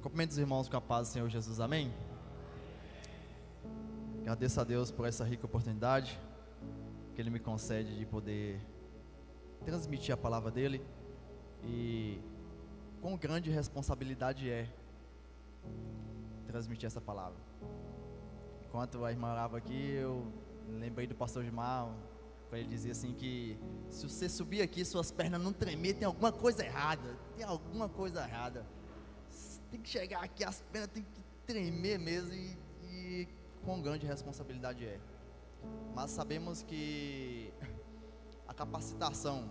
Cumprimento os irmãos com a paz do Senhor Jesus, amém? Agradeço a Deus por essa rica oportunidade que Ele me concede de poder transmitir a palavra dEle. E quão grande responsabilidade é transmitir essa palavra. Enquanto a irmã orava aqui, eu lembrei do pastor Gilmar, quando ele dizia assim que se você subir aqui, suas pernas não tremer, tem alguma coisa errada, tem que chegar aqui, as pernas tem que tremer mesmo, e quão grande responsabilidade é. Mas sabemos que a capacitação,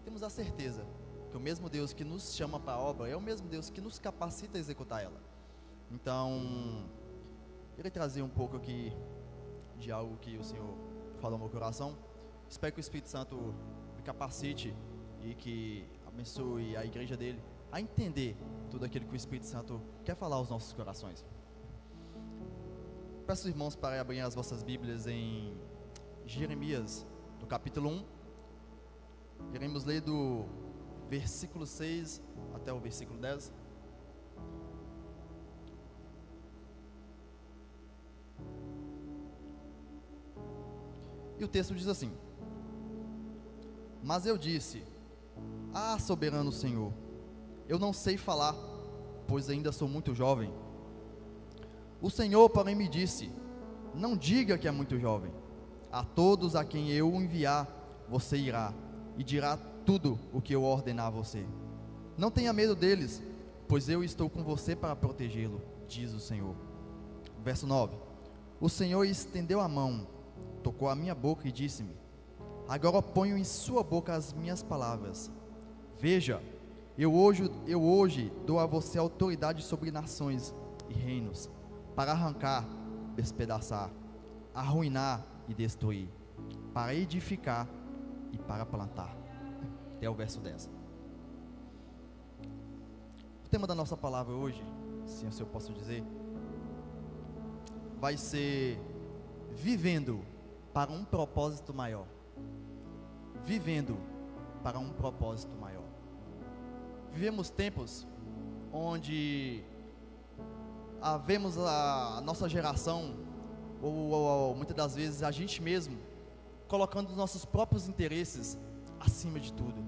temos a certeza que o mesmo Deus que nos chama para a obra é o mesmo Deus que nos capacita a executar ela. Então, eu irei trazer um pouco aqui de algo que o Senhor falou no meu coração. Espero que o Espírito Santo me capacite e que abençoe a igreja dele a entender tudo aquilo que o Espírito Santo quer falar aos nossos corações. Peço aos irmãos para abrirem as vossas Bíblias em Jeremias, no capítulo 1. Iremos ler do versículo 6 até o versículo 10. E o texto diz assim: Mas eu disse: Ah, soberano Senhor, eu não sei falar, pois ainda sou muito jovem. O Senhor, porém, me disse: Não diga que é muito jovem. A todos a quem eu enviar, você irá, e dirá tudo o que eu ordenar a você. Não tenha medo deles, pois eu estou com você para protegê-lo, diz o Senhor. Verso 9: O Senhor estendeu a mão, tocou a minha boca e disse-me: Agora ponho em sua boca as minhas palavras. Veja, eu hoje dou a você autoridade sobre nações e reinos, para arrancar, despedaçar, arruinar e destruir, para edificar e para plantar. Até o verso 10. O tema da nossa palavra hoje, se eu posso dizer, vai ser vivendo para um propósito maior. Vivendo para um propósito maior. Vivemos tempos onde vemos a nossa geração, ou muitas das vezes a gente mesmo, colocando os nossos próprios interesses acima de tudo,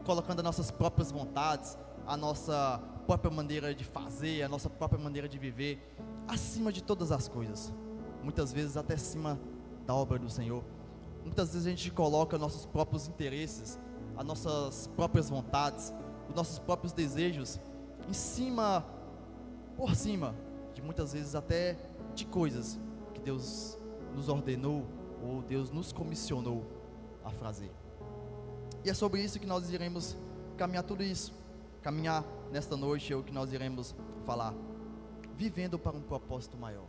colocando as nossas próprias vontades, a nossa própria maneira de fazer, a nossa própria maneira de viver, acima de todas as coisas, muitas vezes até acima da obra do Senhor. Muitas vezes a gente coloca nossos próprios interesses, as nossas próprias vontades, os nossos próprios desejos por cima de muitas vezes até de coisas que Deus nos ordenou ou Deus nos comissionou a fazer. E é sobre isso que nós iremos caminhar nesta noite, é o que nós iremos falar, vivendo para um propósito maior,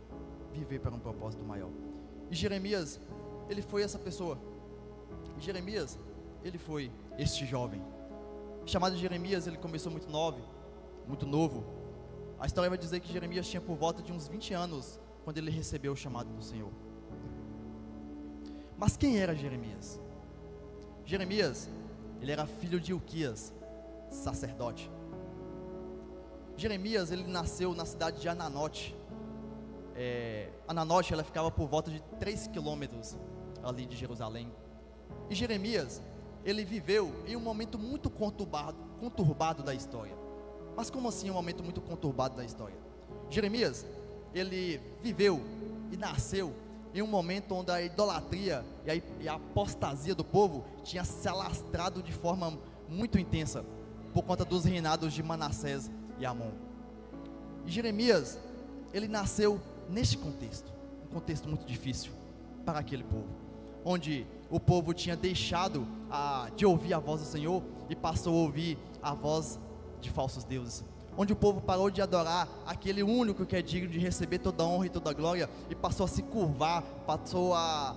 viver para um propósito maior. E Jeremias, ele foi essa pessoa. Jeremias, ele foi este jovem chamado Jeremias. Ele começou muito novo. A história vai dizer que Jeremias tinha por volta de uns 20 anos quando ele recebeu o chamado do Senhor. Mas quem era Jeremias? Jeremias, ele era filho de Ilquias, sacerdote. Jeremias, ele nasceu na cidade de Ananote. Ananote, ela ficava por volta de 3 quilômetros ali de Jerusalém. E Jeremias, ele viveu em um momento muito conturbado da história. Mas como assim um momento muito conturbado da história? Jeremias, ele viveu e nasceu em um momento onde a idolatria e a apostasia do povo tinha se alastrado de forma muito intensa, por conta dos reinados de Manassés e Amon. E Jeremias, ele nasceu neste contexto, um contexto muito difícil para aquele povo, onde o povo tinha deixado de ouvir a voz do Senhor e passou a ouvir a voz de falsos deuses, onde o povo parou de adorar aquele único que é digno de receber toda a honra e toda a glória, e passou a se curvar, passou a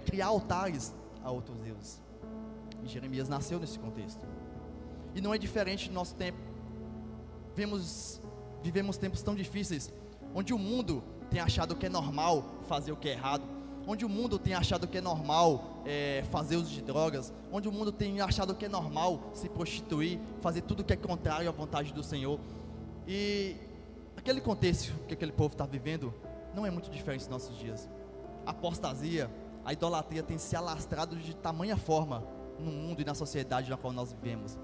criar altares a outros deuses. E Jeremias nasceu nesse contexto, e não é diferente do nosso tempo. Vivemos tempos tão difíceis, onde o mundo tem achado que é normal fazer o que é errado, onde o mundo tem achado que é normal fazer uso de drogas, onde o mundo tem achado que é normal se prostituir, fazer tudo que é contrário à vontade do Senhor. E aquele contexto que aquele povo está vivendo não é muito diferente dos nossos dias. A apostasia, a idolatria tem se alastrado de tamanha forma no mundo e na sociedade na qual nós vivemos.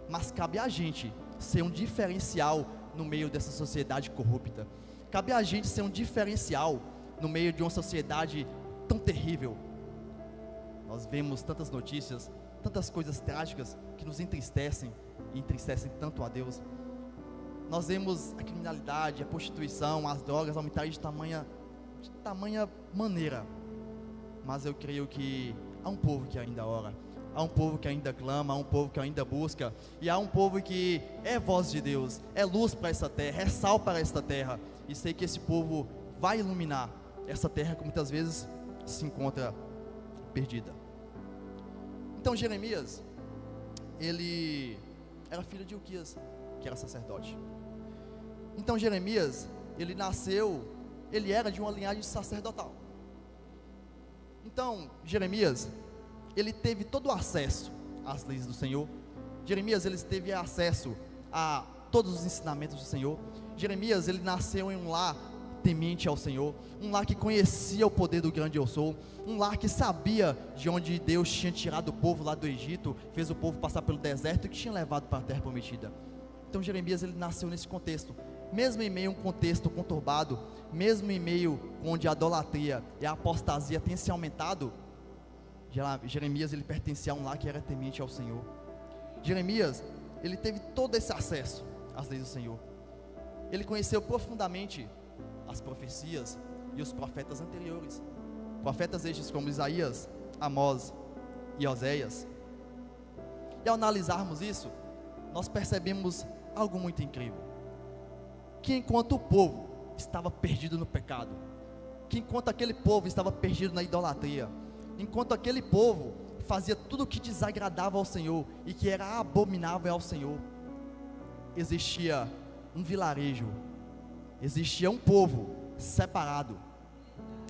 Mas cabe a gente ser um diferencial no meio dessa sociedade corrupta. Cabe a gente ser um diferencial no meio de uma sociedade tão terrível. Nós vemos tantas notícias, tantas coisas trágicas que nos entristecem e entristecem tanto a Deus. Nós vemos a criminalidade, a prostituição, as drogas aumentarem de tamanha maneira. Mas eu creio que há um povo que ainda ora, há um povo que ainda clama, há um povo que ainda busca, e há um povo que é voz de Deus, é luz para essa terra, é sal para esta terra, e sei que esse povo vai iluminar essa terra que muitas vezes se encontra perdida. Então Jeremias, ele era filho de Ilquias, que era sacerdote. Então Jeremias, ele era de uma linhagem sacerdotal. Então Jeremias, ele teve todo o acesso às leis do Senhor. Jeremias, ele teve acesso a todos os ensinamentos do Senhor. Jeremias, ele nasceu em um lar temente ao Senhor, um lar que conhecia o poder do grande eu sou, um lar que sabia de onde Deus tinha tirado o povo lá do Egito, fez o povo passar pelo deserto e que tinha levado para a terra prometida. Então Jeremias, ele nasceu nesse contexto, mesmo em meio a um contexto conturbado, mesmo em meio onde a idolatria e a apostasia têm se aumentado. Jeremias, ele pertencia a um lar que era temente ao Senhor. Jeremias, ele teve todo esse acesso às leis do Senhor. Ele conheceu profundamente as profecias e os profetas anteriores, profetas estes como Isaías, Amós e Oséias. E ao analisarmos isso, nós percebemos algo muito incrível, que enquanto o povo estava perdido no pecado, que enquanto aquele povo estava perdido na idolatria, enquanto aquele povo fazia tudo o que desagradava ao Senhor e que era abominável ao Senhor, existia um vilarejo, existia um povo separado,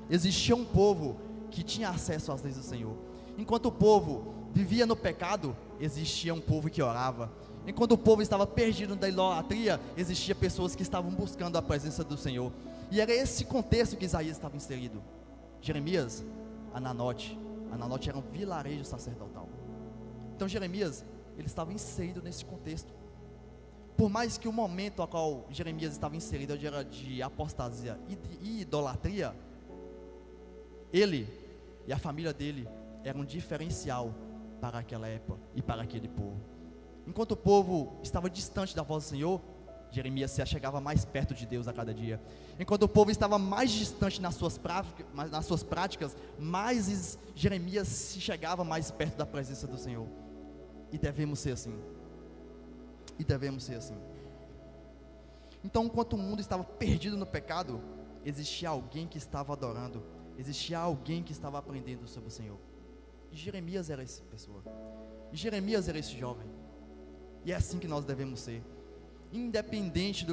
existia um povo que tinha acesso às leis do Senhor. Enquanto o povo vivia no pecado, existia um povo que orava. Enquanto o povo estava perdido na idolatria, existia pessoas que estavam buscando a presença do Senhor. E era esse contexto que Isaías estava inserido. Jeremias, Ananote era um vilarejo sacerdotal. Então Jeremias, ele estava inserido nesse contexto. Por mais que o momento ao qual Jeremias estava inserido era de apostasia e idolatria, ele e a família dele eram um diferencial para aquela época e para aquele povo. Enquanto o povo estava distante da voz do Senhor, Jeremias se achegava mais perto de Deus a cada dia. Enquanto o povo estava mais distante nas suas práticas, mais Jeremias se chegava mais perto da presença do Senhor. E devemos ser assim. Então, enquanto o mundo estava perdido no pecado, existia alguém que estava adorando, existia alguém que estava aprendendo sobre o Senhor. E Jeremias era essa pessoa. E Jeremias era esse jovem. E é assim que nós devemos ser. Independente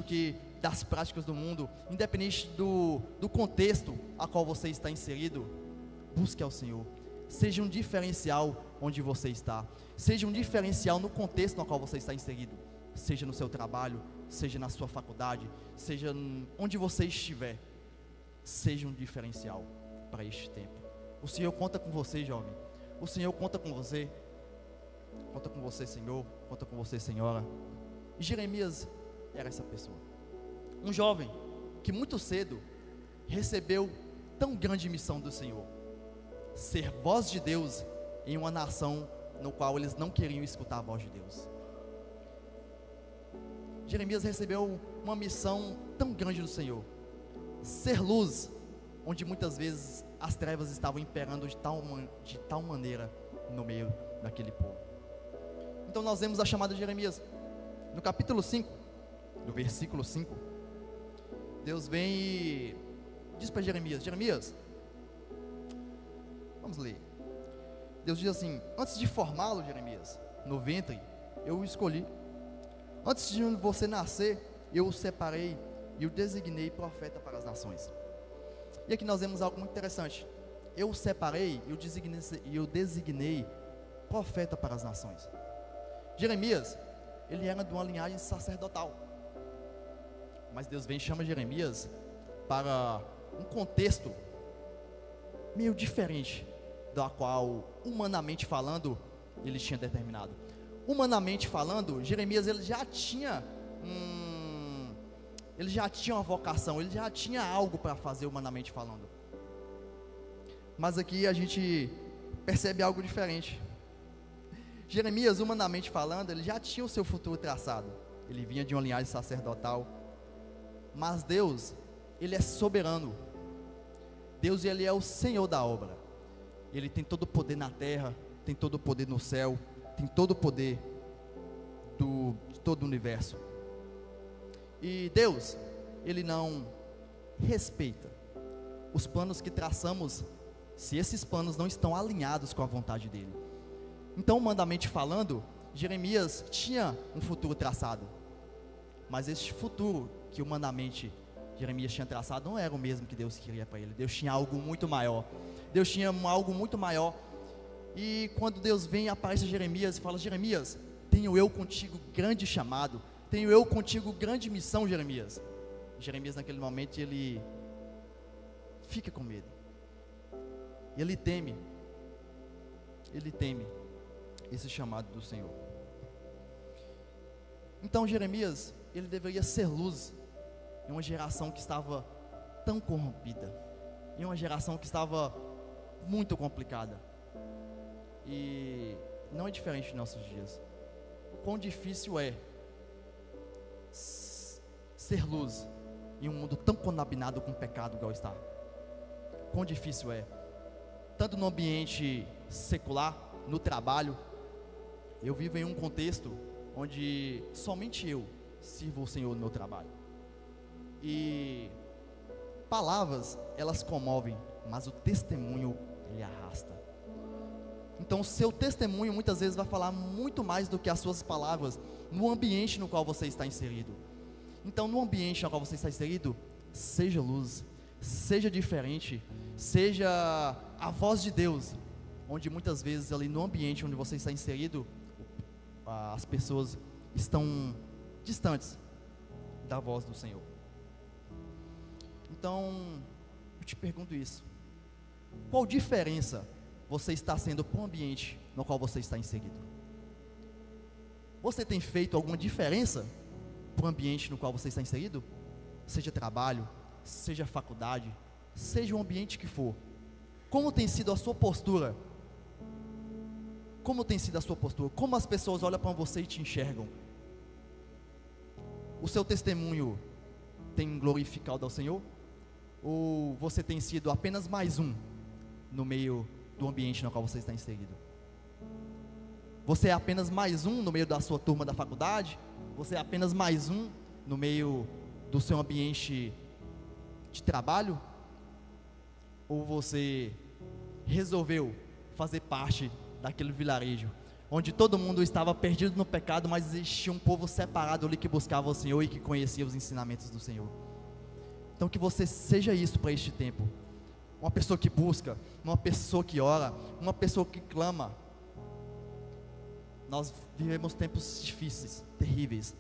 das práticas do mundo, independente do contexto a qual você está inserido, busque ao Senhor. Seja um diferencial onde você está. Seja um diferencial no contexto no qual você está inserido. Seja no seu trabalho, seja na sua faculdade, seja onde você estiver. Seja um diferencial para este tempo. O Senhor conta com você, jovem. O Senhor conta com você. Conta com você, Senhor. Conta com você, Senhora. E Jeremias era essa pessoa. Um jovem que muito cedo recebeu tão grande missão do Senhor. Ser voz de Deus em uma nação no qual eles não queriam escutar a voz de Deus. Jeremias recebeu uma missão tão grande do Senhor. Ser luz, onde muitas vezes as trevas estavam imperando de tal maneira no meio daquele povo. Então nós vemos a chamada de Jeremias. No capítulo 5, no versículo 5, Deus vem e diz para Jeremias: Jeremias, vamos ler. Deus diz assim: antes de formá-lo, Jeremias, no ventre, eu o escolhi. Antes de você nascer, eu o separei e o designei profeta para as nações. E aqui nós vemos algo muito interessante. eu o separei e eu designei profeta para as nações. Jeremias, ele era de uma linhagem sacerdotal, mas Deus vem e chama Jeremias para um contexto meio diferente da qual, humanamente falando, ele tinha determinado. Humanamente falando, Jeremias ele já tinha uma vocação, ele já tinha algo para fazer humanamente falando. Mas aqui a gente percebe algo diferente. Jeremias, humanamente falando, ele já tinha o seu futuro traçado. Ele vinha de uma linhagem sacerdotal. Mas Deus, ele é soberano. Deus, ele é o Senhor da obra. Ele tem todo o poder na terra, tem todo o poder no céu, tem todo o poder de todo o universo. E Deus, ele não respeita os planos que traçamos, se esses planos não estão alinhados com a vontade dele. Então, humanamente falando, Jeremias tinha um futuro traçado, mas este futuro que humanamente Jeremias tinha traçado não era o mesmo que Deus queria para ele. Deus tinha algo muito maior. Deus tinha algo muito maior. E quando Deus vem, aparece Jeremias e fala: Jeremias, tenho eu contigo grande chamado, tenho eu contigo grande missão, Jeremias. Jeremias, naquele momento, ele fica com medo. Ele teme esse chamado do Senhor. Então Jeremias, ele deveria ser luz em uma geração que estava tão corrompida, em uma geração que estava muito complicada. E não é diferente de nossos dias. Quão difícil é ser luz em um mundo tão contaminado com pecado igual está. Quão difícil é, tanto no ambiente secular, no trabalho. Eu vivo em um contexto onde somente eu sirvo o Senhor no meu trabalho. E palavras, elas comovem, mas o testemunho, ele arrasta. Então o seu testemunho muitas vezes vai falar muito mais do que as suas palavras no ambiente no qual você está inserido. Então, no ambiente no qual você está inserido, seja luz, seja diferente, seja a voz de Deus, onde muitas vezes ali no ambiente onde você está inserido, as pessoas estão distantes da voz do Senhor. Então, eu te pergunto isso: qual diferença você está sendo para o ambiente no qual você está inserido? Você tem feito alguma diferença para o ambiente no qual você está inserido? Seja trabalho, seja faculdade, seja o ambiente que for. Como tem sido a sua postura? Como tem sido a sua postura? Como as pessoas olham para você e te enxergam? O seu testemunho tem glorificado ao Senhor? Ou você tem sido apenas mais um no meio do ambiente no qual você está inserido? Você é apenas mais um no meio da sua turma da faculdade? Você é apenas mais um no meio do seu ambiente de trabalho? Ou você resolveu fazer parte daquele vilarejo onde todo mundo estava perdido no pecado, mas existia um povo separado ali que buscava o Senhor e que conhecia os ensinamentos do Senhor? Então que você seja isso para este tempo, uma pessoa que busca, uma pessoa que ora, uma pessoa que clama. Nós vivemos tempos difíceis, terríveis,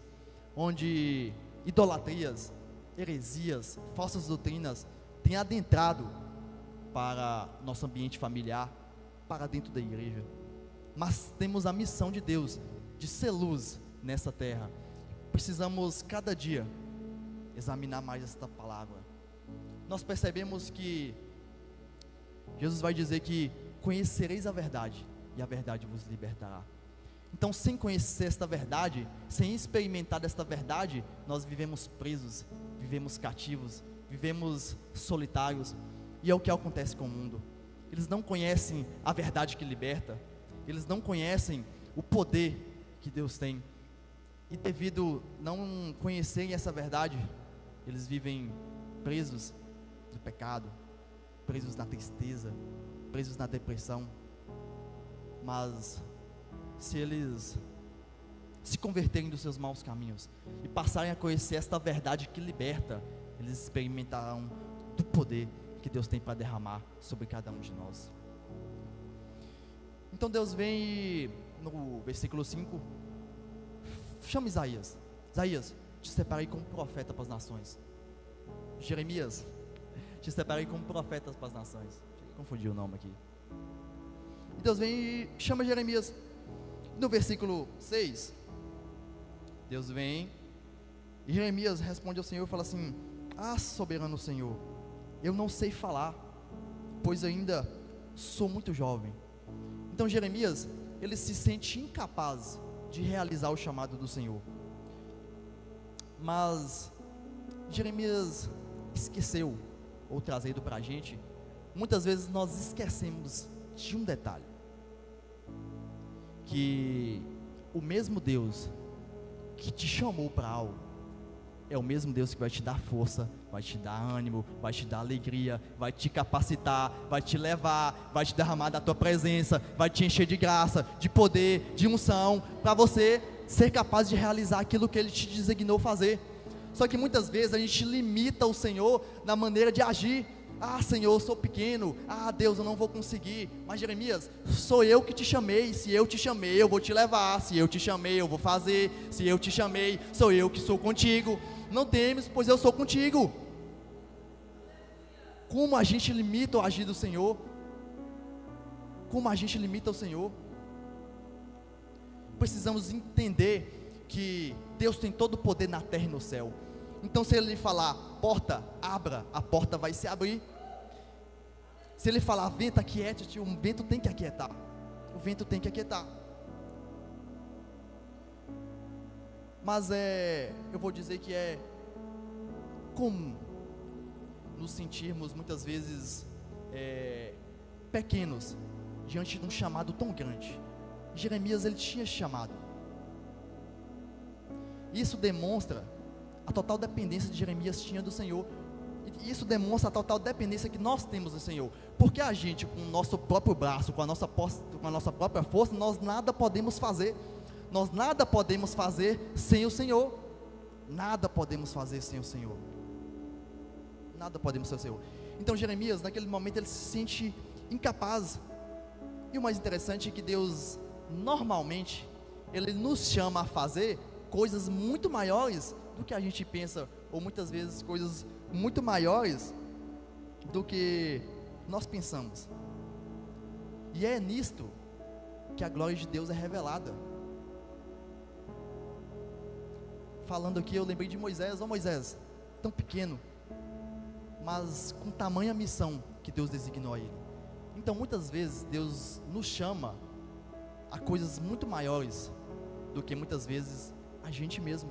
onde idolatrias, heresias, falsas doutrinas têm adentrado para nosso ambiente familiar, para dentro da igreja. Mas temos a missão de Deus de ser luz nessa terra. Precisamos cada dia examinar mais esta palavra. Nós percebemos que Jesus vai dizer que conhecereis a verdade e a verdade vos libertará. Então, sem conhecer esta verdade, sem experimentar desta verdade, nós vivemos presos, vivemos cativos, vivemos solitários. E é o que acontece com o mundo. Eles não conhecem a verdade que liberta, eles não conhecem o poder que Deus tem. E devido não conhecerem essa verdade, eles vivem presos no pecado, presos na tristeza, presos na depressão. Mas se eles se converterem dos seus maus caminhos e passarem a conhecer esta verdade que liberta, eles experimentarão do poder que Deus tem para derramar sobre cada um de nós. Então Deus vem e, no versículo 5, chama Isaías. Isaías, te separei como profeta para as nações. Jeremias, te separei como profeta para as nações. Confundi o nome aqui. E Deus vem e chama Jeremias. No versículo 6, Deus vem e Jeremias responde ao Senhor e fala assim: ah, soberano Senhor, eu não sei falar, pois ainda sou muito jovem. Então Jeremias, ele se sente incapaz de realizar o chamado do Senhor. Mas Jeremias esqueceu, ou trazido para a gente, muitas vezes nós esquecemos de um detalhe, que o mesmo Deus que te chamou para algo, é o mesmo Deus que vai te dar força, vai te dar ânimo, vai te dar alegria, vai te capacitar, vai te levar, vai te derramar da tua presença, vai te encher de graça, de poder, de unção, para você ser capaz de realizar aquilo que Ele te designou fazer. Só que muitas vezes a gente limita o Senhor na maneira de agir. Ah, Senhor, eu sou pequeno. Ah, Deus, eu não vou conseguir. Mas Jeremias, sou eu que te chamei. Se eu te chamei, eu vou te levar. Se eu te chamei, eu vou fazer. Se eu te chamei, sou eu que sou contigo. Não temes, pois eu sou contigo. Como a gente limita o agir do Senhor? Como a gente limita o Senhor? Precisamos entender que Deus tem todo o poder na terra e no céu. Então se Ele falar, porta, abra, a porta vai se abrir. Se Ele falar, vento, aquiete-te, o vento tem que aquietar. O vento tem que aquietar. Mas eu vou dizer que é comum nos sentirmos muitas vezes pequenos diante de um chamado tão grande. Jeremias, ele tinha chamado. Isso demonstra a total dependência de Jeremias tinha do Senhor. E isso demonstra a total dependência que nós temos do Senhor. Porque a gente, com o nosso próprio braço, com a nossa própria força, nós nada podemos fazer. Nós nada podemos fazer sem o Senhor. Nada podemos fazer sem o Senhor. Nada podemos sem o Senhor. Então Jeremias, naquele momento, ele se sente incapaz. E o mais interessante é que Deus, normalmente, Ele nos chama a fazer coisas muito maiores do que a gente pensa, ou muitas vezes coisas muito maiores do que nós pensamos. E é nisto que a glória de Deus é revelada. Falando aqui, eu lembrei de Moisés. Moisés, tão pequeno, mas com tamanha missão que Deus designou a ele. Então muitas vezes Deus nos chama a coisas muito maiores do que muitas vezes a gente mesmo.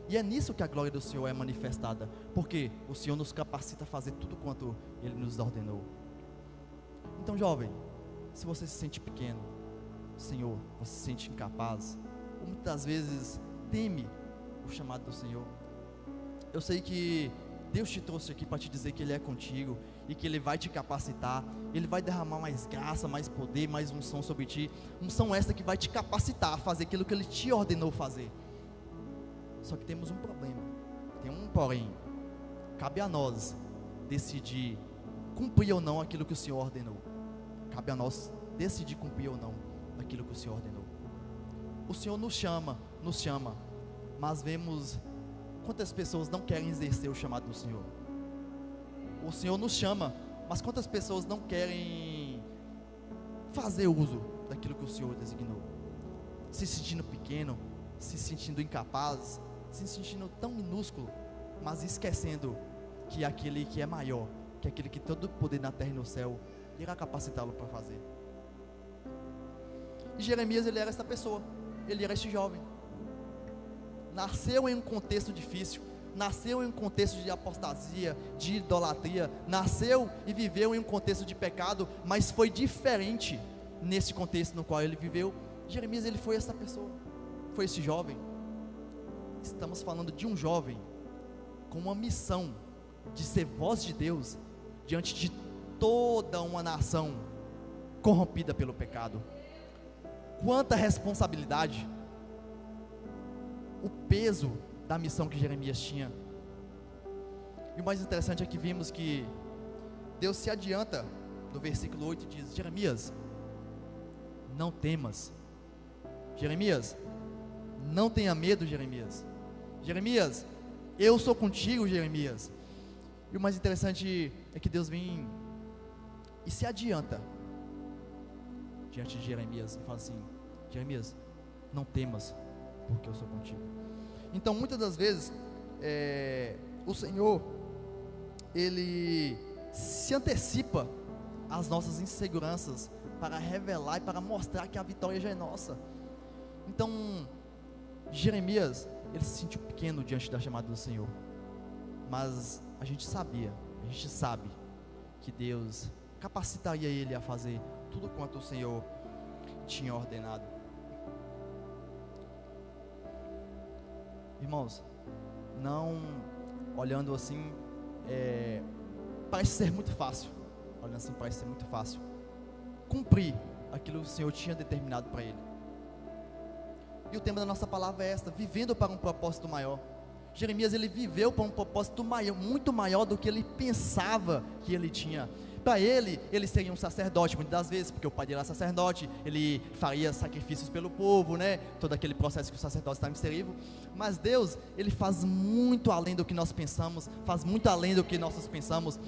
E é nisso que a glória do Senhor é manifestada, porque o Senhor nos capacita a fazer tudo quanto Ele nos ordenou. Então, jovem, se você se sente pequeno, Senhor, você se sente incapaz, ou muitas vezes teme o chamado do Senhor, eu sei que Deus te trouxe aqui para te dizer que Ele é contigo, e que Ele vai te capacitar, Ele vai derramar mais graça, mais poder, mais unção sobre ti, unção essa que vai te capacitar a fazer aquilo que Ele te ordenou fazer. Só que temos um problema, tem um porém. Cabe a nós decidir cumprir ou não aquilo que o Senhor ordenou. Cabe a nós decidir cumprir ou não aquilo que o Senhor ordenou. O Senhor nos chama, mas vemos quantas pessoas não querem exercer o chamado do Senhor. O Senhor nos chama, mas quantas pessoas não querem fazer uso daquilo que o Senhor designou, se sentindo pequeno, se sentindo incapaz, se sentindo tão minúsculo, mas esquecendo que aquele que é maior, que aquele que tem todo o poder na terra e no céu, irá capacitá-lo para fazer. E Jeremias, ele era essa pessoa, ele era este jovem, nasceu em um contexto difícil, nasceu em um contexto de apostasia, de idolatria, nasceu e viveu em um contexto de pecado, mas foi diferente nesse contexto no qual ele viveu. Jeremias, ele foi essa pessoa, foi esse jovem. Estamos falando de um jovem com uma missão de ser voz de Deus diante de toda uma nação corrompida pelo pecado. Quanta responsabilidade, o peso da missão que Jeremias tinha. E o mais interessante é que vimos que Deus se adianta no versículo 8 e diz: Jeremias, não temas. Jeremias, não tenha medo, Jeremias. Jeremias, eu sou contigo, Jeremias. E o mais interessante é que Deus vem e se adianta diante de Jeremias e fala assim: Jeremias, não temas, porque eu sou contigo. Então, muitas das vezes, o Senhor, Ele se antecipa às nossas inseguranças, para revelar e para mostrar que a vitória já é nossa. Então, Jeremias, ele se sentiu pequeno diante da chamada do Senhor, mas a gente sabe que Deus capacitaria ele a fazer tudo quanto o Senhor tinha ordenado. Irmãos, não olhando assim, parece ser muito fácil, cumprir aquilo que o Senhor tinha determinado para ele. E o tema da nossa palavra é esta: vivendo para um propósito maior. Jeremias, ele viveu para um propósito maior, muito maior do que ele pensava que ele tinha. Para ele seria um sacerdote, muitas das vezes, porque o pai dele era sacerdote, ele faria sacrifícios pelo povo, né? Todo aquele processo que o sacerdote estava inserido. Mas Deus, ele faz muito além do que nós pensamos, faz muito além do que nós pensamos.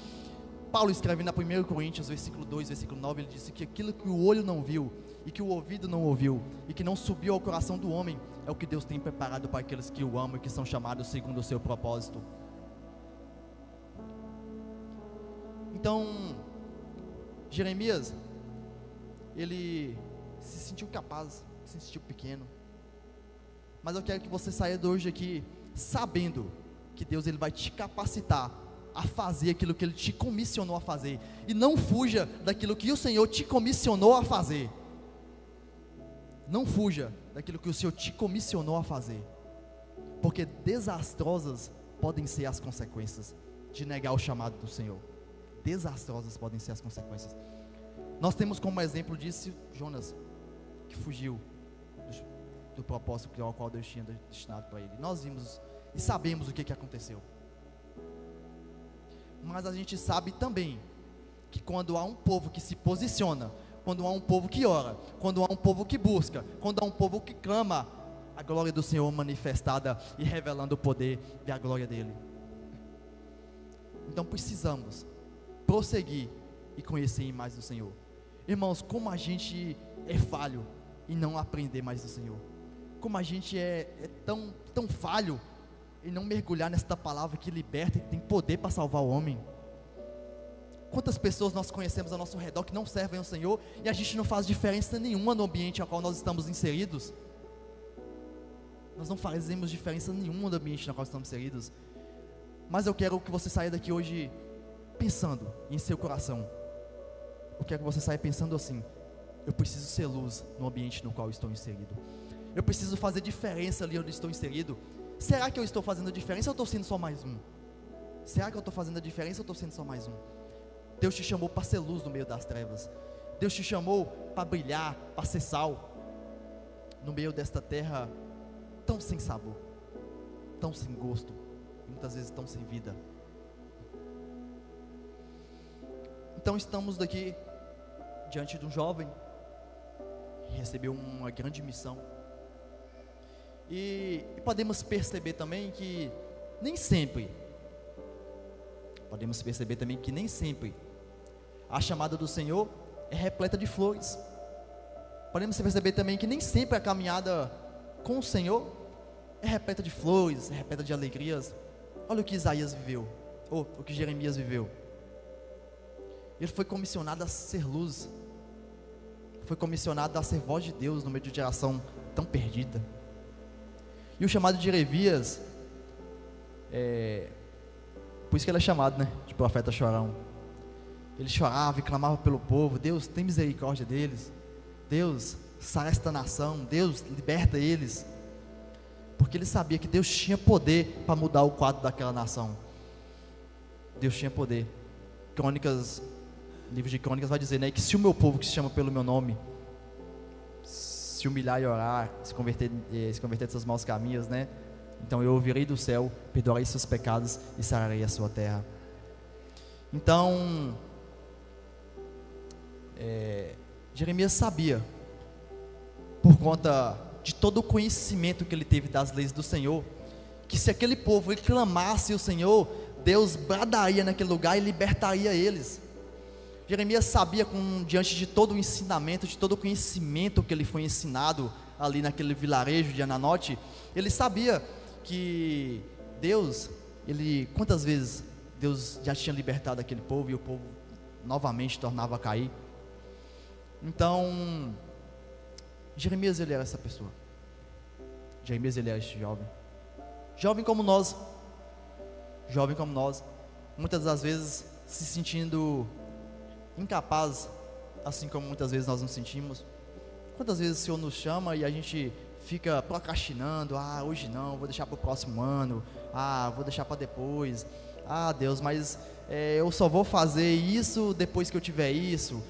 Paulo escreve na 1 Coríntios, versículo 2, versículo 9, ele disse que aquilo que o olho não viu, e que o ouvido não ouviu, e que não subiu ao coração do homem, é o que Deus tem preparado para aqueles que o amam e que são chamados segundo o seu propósito. Então, Jeremias, ele se sentiu capaz, se sentiu pequeno, mas eu quero que você saia de hoje aqui sabendo que Deus, ele vai te capacitar a fazer aquilo que Ele te comissionou a fazer, e não fuja daquilo que o Senhor te comissionou a fazer. Não fuja daquilo que o Senhor te comissionou a fazer, porque desastrosas podem ser as consequências de negar o chamado do Senhor. Desastrosas podem ser as consequências. Nós temos como exemplo disso Jonas, que fugiu do propósito ao qual Deus tinha destinado para ele. Nós vimos e sabemos o que aconteceu. Mas a gente sabe também que quando há um povo que se posiciona, quando há um povo que ora, quando há um povo que busca, quando há um povo que clama, a glória do Senhor manifestada e revelando o poder e a glória dele. Então precisamos prosseguir e conhecer mais do Senhor. Irmãos, como a gente é falho em não aprender mais do Senhor, como a gente é tão falho e não mergulhar nesta palavra que liberta e que tem poder para salvar o homem. Quantas pessoas nós conhecemos ao nosso redor que não servem ao Senhor, e a gente não faz diferença nenhuma no ambiente ao qual nós estamos inseridos? Nós não fazemos diferença nenhuma no ambiente no qual estamos inseridos. Mas eu quero que você saia daqui hoje pensando em seu coração. Eu quero que você saia pensando assim: eu preciso ser luz no ambiente no qual estou inserido. Eu preciso fazer diferença ali onde estou inserido. Será que eu estou fazendo a diferença ou estou sendo só mais um? Será que eu estou fazendo a diferença ou estou sendo só mais um? Deus te chamou para ser luz no meio das trevas. Deus te chamou para brilhar, para ser sal no meio desta terra tão sem sabor, tão sem gosto, e muitas vezes tão sem vida. Então estamos daqui diante de um jovem que recebeu uma grande missão. E podemos perceber também que nem sempre a chamada do Senhor é repleta de flores. Podemos perceber também que nem sempre a caminhada com o Senhor é repleta de flores, é repleta de alegrias. Olha o que Isaías viveu, ou o que Jeremias viveu. Ele foi comissionado a ser luz, foi comissionado a ser voz de Deus no meio de uma geração tão perdida. E o chamado de Jeremias, por isso que ele é chamado, né, de profeta chorão. Ele chorava e clamava pelo povo: Deus, tem misericórdia deles. Deus, sara esta nação. Deus, liberta eles. Porque ele sabia que Deus tinha poder para mudar o quadro daquela nação. Deus tinha poder. Livro de Crônicas vai dizer, né, que se o meu povo que se chama pelo meu nome se humilhar e orar, se converter de seus maus caminhos, né, então eu ouvirei do céu, perdoarei seus pecados e sararei a sua terra. Então Jeremias sabia, por conta de todo o conhecimento que ele teve das leis do Senhor, que se aquele povo clamasse o Senhor, Deus bradaria naquele lugar e libertaria eles. Jeremias sabia, diante de todo o ensinamento, de todo o conhecimento que ele foi ensinado ali naquele vilarejo de Ananote, ele sabia que Deus, quantas vezes Deus já tinha libertado aquele povo e o povo novamente tornava a cair. Então, Jeremias, ele era essa pessoa. Jeremias, ele era este jovem como nós, muitas das vezes se sentindo incapaz, assim como muitas vezes nós nos sentimos. Quantas vezes o Senhor nos chama e a gente fica procrastinando, hoje não, vou deixar para o próximo ano, vou deixar para depois, Deus, mas eu só vou fazer isso depois que eu tiver isso,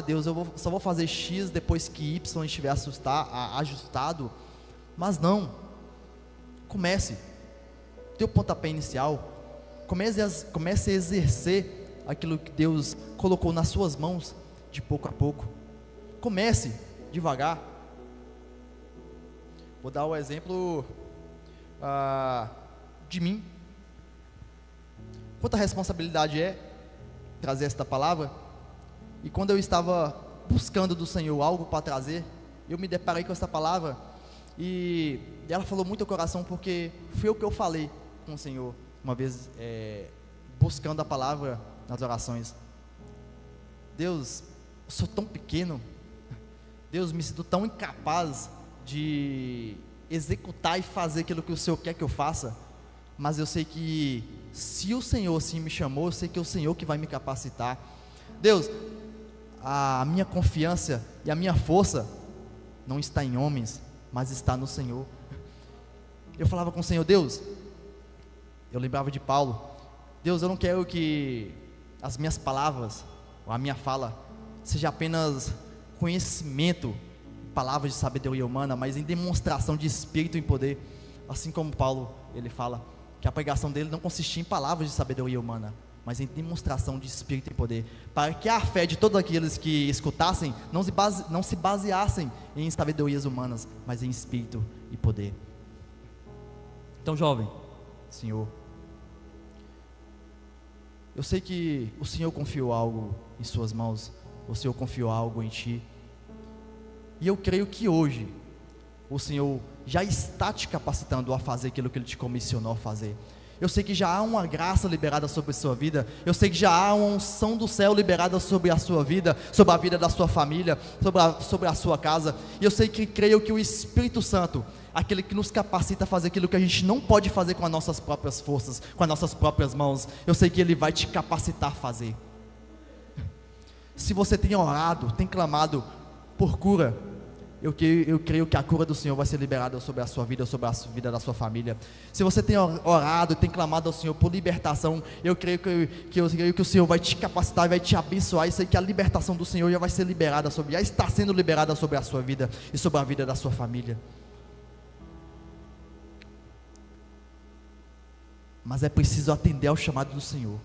Deus, só vou fazer X depois que Y estiver ajustado. Mas não, comece, teu pontapé inicial, comece a exercer aquilo que Deus colocou nas suas mãos, de pouco a pouco. Comece devagar. Vou dar o exemplo de mim. Quanta responsabilidade é trazer esta palavra. E quando eu estava buscando do Senhor algo para trazer, eu me deparei com essa palavra, e ela falou muito ao coração, porque foi o que eu falei com o Senhor uma vez, buscando a palavra nas orações. Deus, eu sou tão pequeno, Deus, me sinto tão incapaz de executar e fazer aquilo que o Senhor quer que eu faça, mas eu sei que se o Senhor assim me chamou, eu sei que é o Senhor que vai me capacitar. Deus, a minha confiança e a minha força não está em homens, mas está no Senhor. Eu falava com o Senhor, Deus, eu lembrava de Paulo, Deus, eu não quero que as minhas palavras, ou a minha fala, seja apenas conhecimento, palavras de sabedoria humana, mas em demonstração de espírito e poder. Assim como Paulo, ele fala que a pregação dele não consistia em palavras de sabedoria humana, mas em demonstração de espírito e poder, para que a fé de todos aqueles que escutassem não se baseassem em sabedorias humanas, mas em espírito e poder. Então, jovem, Senhor, eu sei que o Senhor confiou algo em suas mãos, o Senhor confiou algo em ti, e eu creio que hoje o Senhor já está te capacitando a fazer aquilo que Ele te comissionou a fazer. Eu sei que já há uma graça liberada sobre a sua vida, eu sei que já há uma unção do céu liberada sobre a sua vida, sobre a vida da sua família, sobre a sua casa, e eu sei que creio que o Espírito Santo, aquele que nos capacita a fazer aquilo que a gente não pode fazer com as nossas próprias forças, com as nossas próprias mãos, eu sei que Ele vai te capacitar a fazer. Se você tem orado, tem clamado por cura, eu creio que a cura do Senhor vai ser liberada sobre a sua vida, sobre a vida da sua família. Se você tem orado, tem clamado ao Senhor por libertação, eu creio que o Senhor vai te capacitar e vai te abençoar. E sei que a libertação do Senhor já vai ser liberada já está sendo liberada sobre a sua vida e sobre a vida da sua família. Mas é preciso atender ao chamado do Senhor.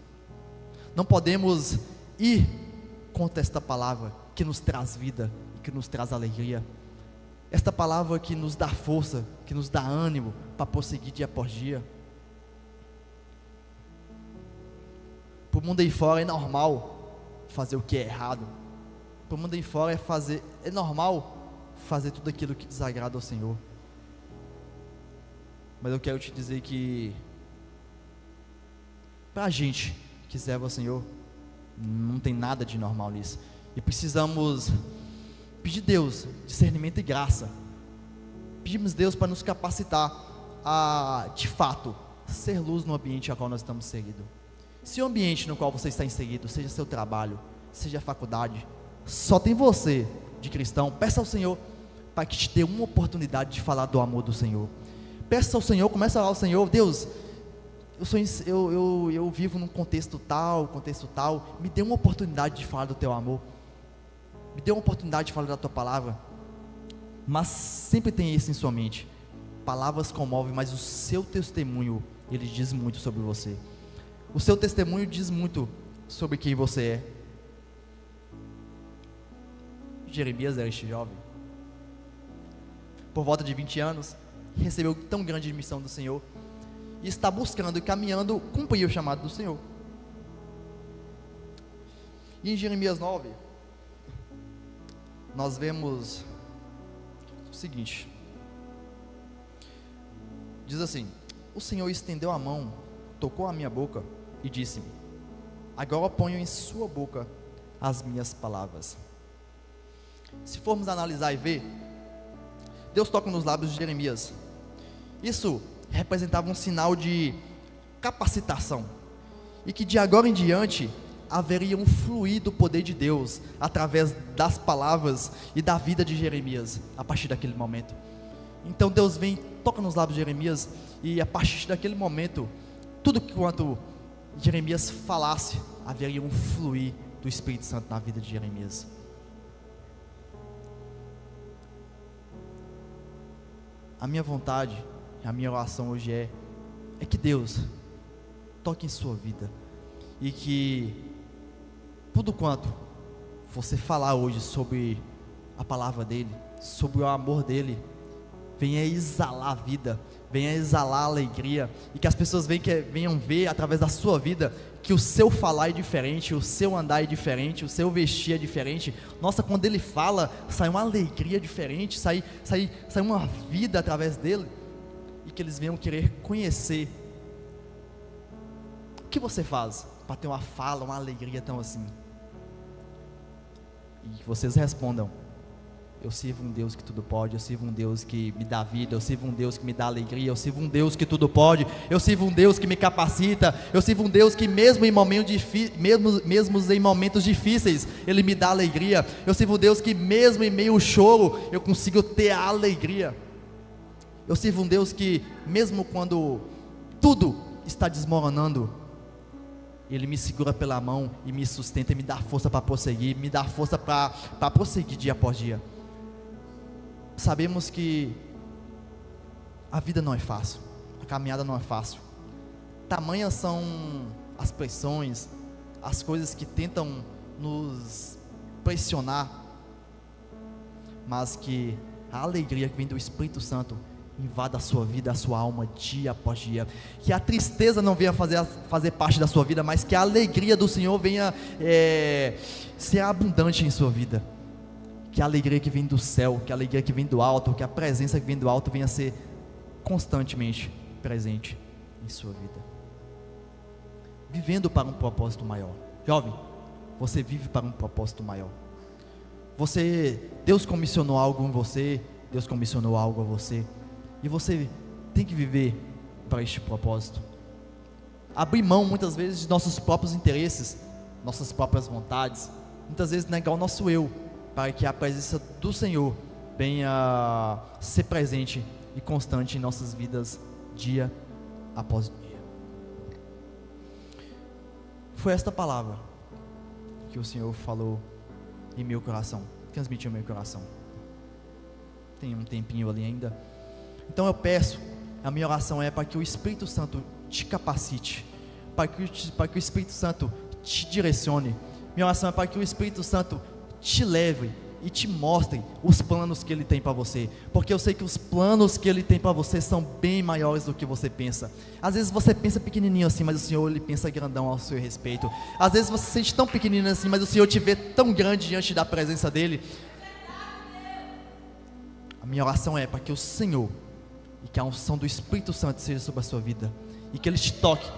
Não podemos ir contra esta palavra que nos traz vida, que nos traz alegria. Esta palavra que nos dá força, que nos dá ânimo para prosseguir dia após dia. Para o mundo aí fora é normal fazer o que é errado. Para o mundo aí fora é normal fazer tudo aquilo que desagrada ao Senhor. Mas eu quero te dizer que para a gente que serve ao Senhor, não tem nada de normal nisso. E precisamos pedir a Deus discernimento e graça. Pedimos a Deus para nos capacitar a, de fato, ser luz no ambiente ao qual nós estamos inseridos. Se o ambiente no qual você está inserido, seja seu trabalho, seja a faculdade, só tem você de cristão, peça ao Senhor para que te dê uma oportunidade de falar do amor do Senhor. Peça ao Senhor, começa a orar ao Senhor, Deus, eu vivo num contexto tal, me dê uma oportunidade de falar do teu amor, me dê uma oportunidade de falar da tua palavra. Mas sempre tem isso em sua mente, palavras comovem, mas o seu testemunho, ele diz muito sobre você. O seu testemunho diz muito sobre quem você é. Jeremias era este jovem. Por volta de 20 anos, recebeu tão grande missão do Senhor e está buscando e caminhando cumprir o chamado do Senhor. E em Jeremias 9, nós vemos o seguinte: diz assim: o Senhor estendeu a mão, tocou a minha boca e disse-me: agora ponho em sua boca as minhas palavras. Se formos analisar e ver, Deus toca nos lábios de Jeremias. Isso representava um sinal de capacitação, e que de agora em diante haveria um fluir do poder de Deus através das palavras e da vida de Jeremias a partir daquele momento. Então Deus vem, toca nos lábios de Jeremias, e a partir daquele momento, tudo quanto Jeremias falasse, haveria um fluir do Espírito Santo na vida de Jeremias. A minha vontade, a minha oração hoje é que Deus toque em sua vida, e que tudo quanto você falar hoje sobre a palavra dele, sobre o amor dele, venha exalar a vida, venha exalar a alegria, e que as pessoas venham ver através da sua vida que o seu falar é diferente, o seu andar é diferente, o seu vestir é diferente. Nossa, quando ele fala, sai uma alegria diferente, sai uma vida através dele, e que eles venham querer conhecer o que você faz para ter uma fala, uma alegria tão assim. E que vocês respondam: eu sirvo um Deus que tudo pode, eu sirvo um Deus que me dá vida, eu sirvo um Deus que me dá alegria, eu sirvo um Deus que tudo pode, eu sirvo um Deus que me capacita, eu sirvo um Deus que mesmo em momentos difíceis, Ele me dá alegria, eu sirvo um Deus que mesmo em meio ao choro, eu consigo ter a alegria, eu sirvo um Deus que mesmo quando tudo está desmoronando, Ele me segura pela mão e me sustenta e me dá força para prosseguir, me dá força para prosseguir dia após dia. Sabemos que a vida não é fácil, a caminhada não é fácil. Tamanhas são as pressões, as coisas que tentam nos pressionar, mas que a alegria que vem do Espírito Santo invada a sua vida, a sua alma dia após dia. Que a tristeza não venha fazer parte da sua vida, mas que a alegria do Senhor venha ser abundante em sua vida. Que a alegria que vem do céu, que a alegria que vem do alto, que a presença que vem do alto venha ser constantemente presente em sua vida. Vivendo para um propósito maior. Jovem, você vive para um propósito maior. Deus comissionou algo em você, Deus comissionou algo a você, e você tem que viver para este propósito. Abrir mão muitas vezes de nossos próprios interesses, nossas próprias vontades, muitas vezes negar o nosso eu, para que a presença do Senhor venha ser presente e constante em nossas vidas dia após dia. Foi esta palavra que o Senhor falou em meu coração, transmitiu em meu coração. Tem um tempinho ali ainda. Então eu peço, a minha oração é para que o Espírito Santo te capacite, para que o Espírito Santo te direcione. Minha oração é para que o Espírito Santo te leve e te mostre os planos que Ele tem para você, porque eu sei que os planos que Ele tem para você são bem maiores do que você pensa. Às vezes você pensa pequenininho assim, mas o Senhor, Ele pensa grandão ao seu respeito. Às vezes você se sente tão pequenino assim, mas o Senhor te vê tão grande diante da presença dEle. A minha oração é para que o Senhor e que a unção do Espírito Santo seja sobre a sua vida, e que Ele te toque,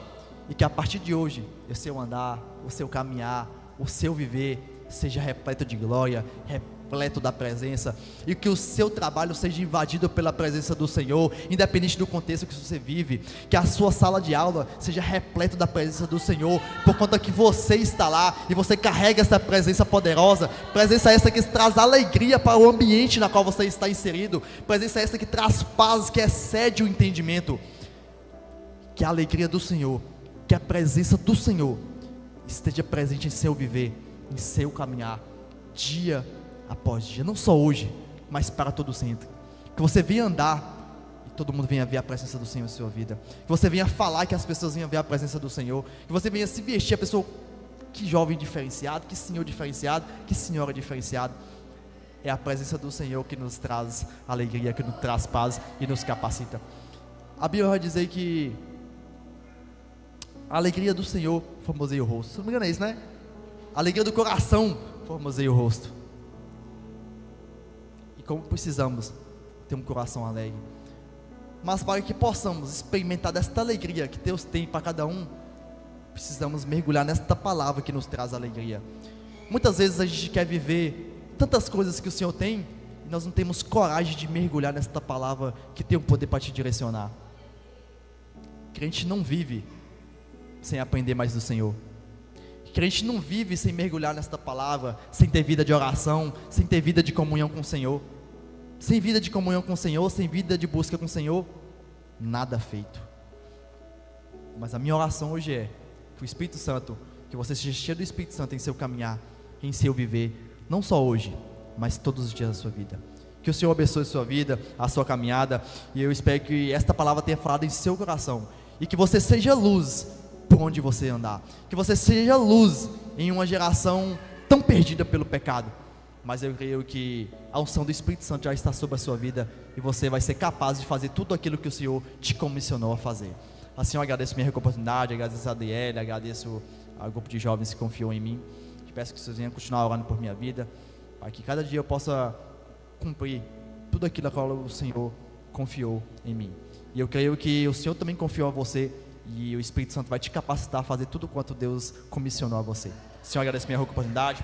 e que a partir de hoje o seu andar, o seu caminhar, o seu viver seja repleto de glória, repleto da presença, e que o seu trabalho seja invadido pela presença do Senhor, independente do contexto que você vive. Que a sua sala de aula seja repleta da presença do Senhor, por conta que você está lá e você carrega essa presença poderosa, presença essa que traz alegria para o ambiente na qual você está inserido, presença essa que traz paz, que excede o entendimento. Que a alegria do Senhor, que a presença do Senhor esteja presente em seu viver, em seu caminhar, dia após dia, não só hoje, mas para todo sempre. Que você venha andar e todo mundo venha ver a presença do Senhor em sua vida. Que você venha falar, que as pessoas venham ver a presença do Senhor. Que você venha se vestir, a pessoa, que jovem diferenciado, que senhor diferenciado, que senhora diferenciado. é a presença do Senhor que nos traz alegria, que nos traz paz e nos capacita. A Bíblia vai dizer que a alegria do Senhor formoseia o rosto. Se não me engano é isso, né? A alegria do coração formoseia o rosto. E como precisamos ter um coração alegre. Mas para que possamos experimentar desta alegria que Deus tem para cada um, precisamos mergulhar nesta palavra que nos traz alegria. Muitas vezes a gente quer viver tantas coisas que o Senhor tem, e nós não temos coragem de mergulhar nesta palavra que tem o poder para te direcionar. Crente não vive sem aprender mais do Senhor. Crente não vive sem mergulhar nesta palavra, sem ter vida de oração, sem ter vida de comunhão com o Senhor. Sem vida de comunhão com o Senhor, sem vida de busca com o Senhor, nada feito. Mas a minha oração hoje é que o Espírito Santo, que você seja cheio do Espírito Santo em seu caminhar, em seu viver, não só hoje, mas todos os dias da sua vida. Que o Senhor abençoe a sua vida, a sua caminhada, e eu espero que esta palavra tenha falado em seu coração, e que você seja luz por onde você andar, que você seja luz em uma geração tão perdida pelo pecado. Mas eu creio que a unção do Espírito Santo já está sobre a sua vida, e você vai ser capaz de fazer tudo aquilo que o Senhor te comissionou a fazer. Assim eu agradeço minha oportunidade, agradeço a Adriele, agradeço ao grupo de jovens que confiou em mim. Peço que vocês venham continuar orando por minha vida, para que cada dia eu possa cumprir tudo aquilo que o Senhor confiou em mim. E eu creio que o Senhor também confiou a você, e o Espírito Santo vai te capacitar a fazer tudo quanto Deus comissionou a você. Senhor, agradeço minha oportunidade.